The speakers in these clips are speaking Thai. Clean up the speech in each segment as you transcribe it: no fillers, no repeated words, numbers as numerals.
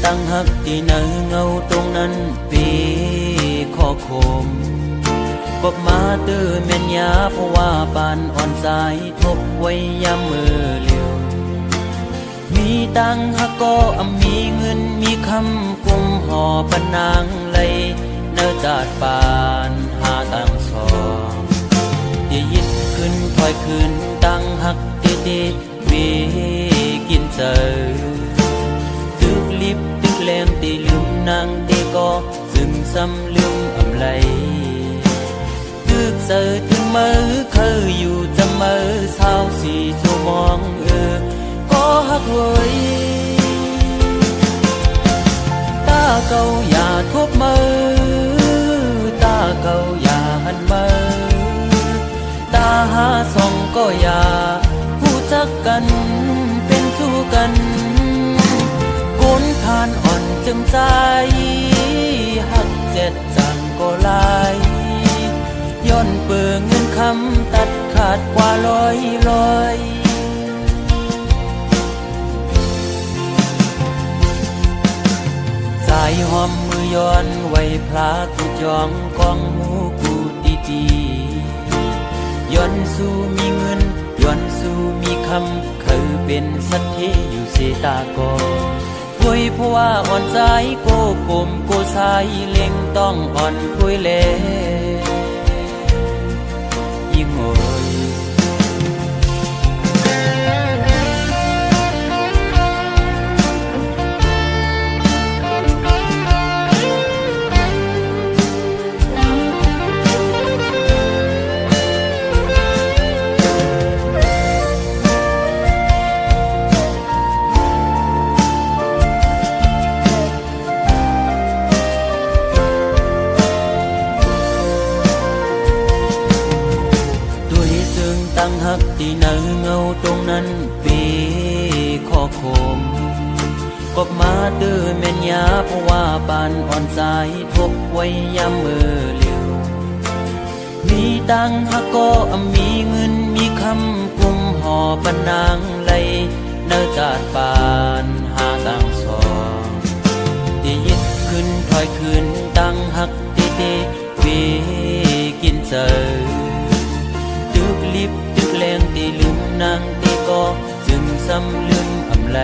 ตั้งหักที่เนื้อเงาตรงนั้นปีข้อคมกบมาตื้อแม่นยาเพราะว่าปานอ่อนสายทบไว้ยามมือเลี้ยวมีตังหักก็มีเงินมีคำกุมห่อปนนางเลยเนื้อจาดปานหาตังสองเดี๋ยวยิดขึ้นถอยขึ้นตังหักเตวีกินเจอตึกลิบตึกแหลมตีลืมนางตีก็ซึมซ้ำลืมอำไลตึกเจอถึงมือเคยอยู่จะมือเศร้าสีชั่วมองก็หักเว้ยตาเก่าอย่าทบมือตาเก่าอย่าหันมือตาหาส่องก็อย่าผู้จักกันเป็นสู้กันก้นทานอ่อนจึงใจหักเจ็ดจังก็ลายย้อนเปื่อเงินคำตัดขาดกว่าลอยสายหอมมือย้อนไว้พระกูจองกองหมูกูตีย้อนสู้มีเงินย้อนสู้มีคำเคยเป็นสัตย์ที่อยู่เสตากอคุยเพราะว่าอ่อนใจโกกลมโกสายเล็งต้องอ่อนคุยเล่ยิ่งโอยตั้งหักที่เนื้อเงาตรงนั้นปีข้อคมกบมาตื้อแม่นยาเพราะว่าปานอ่อนสายทบไว้ยามมือเลี้ยวมีตังหักก็มีเงินมีคำกุมห่อปนนางเลยเนื้อจาดปานหาตังสองที่ยิดขึ้นถอยขึ้นตั้งหักวีกินเจอตึกลิบตึกแรงตีลืมนางตีก็จึงซ้ำลืมอำไล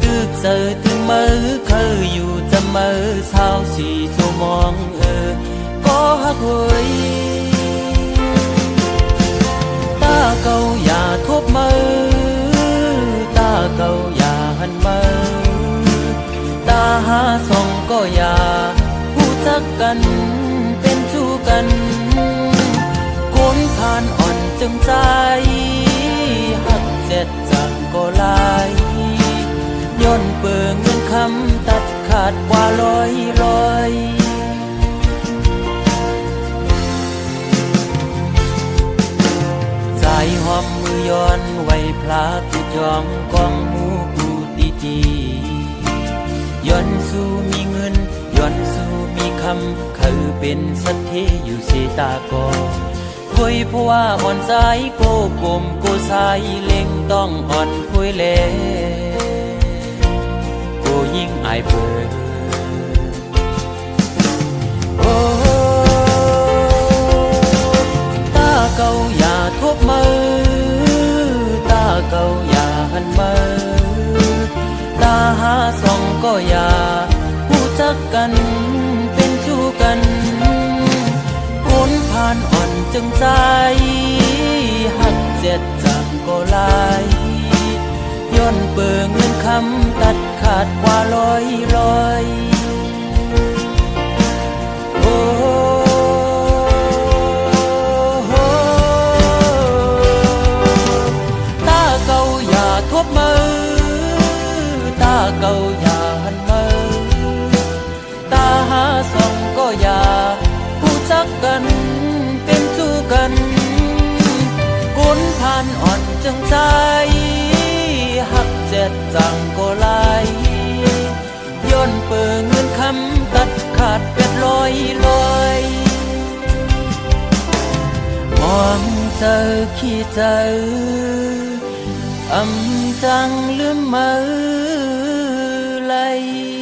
ตึกเจอถึงมือเคยอยู่จะมือเศร้าสีชั่วมองก็หักเว้ยตาเก่าอย่าทบมือตาเก่าอย่าหันมือตาหาส่องก็อย่าผู้จักกันเป็นสู้กันก้นทานอ่อนจึงใจหักเจ็ดจังก็ลายย้อนเปื่อเงินคำตัดขาดกว่าลอยสายหอมมือย้อนไว้พระกูจองกองหมูกูตีย้อนสู้มีเงินย้อนสู้มีคำเคยเป็นสัตย์ที่อยู่เสตากอคุยเพราะว่าอ่อนใจโกกลมโกสายเล็งต้องอ่อนคุยเล่โกยิ่งอายเปิดโอ้ตาเก่าอย่าทบมือตาเก่าอย่าหันมือตาหาส่องก็อย่าผู้จักกันเป็นสู้กันก้นผ่านอ่อนจึงใจหักเจ็ดจังก็ลายย้อนเปื่อเงินคำตัดขาดกว่าลอยโอ้ตาเก่าอย่าทบมือตาเก่าอย่าหันมือตาหาส่องก็อย่าผู้จักกันเป็นสู้กันก้นผ่านอ่อนจึงใจหักเจ็ดจังก็ลายย้อนเปื่อเงินคำตัดขาดเป็ดลอยมองเจอขี้เจอจังลืมมือ ย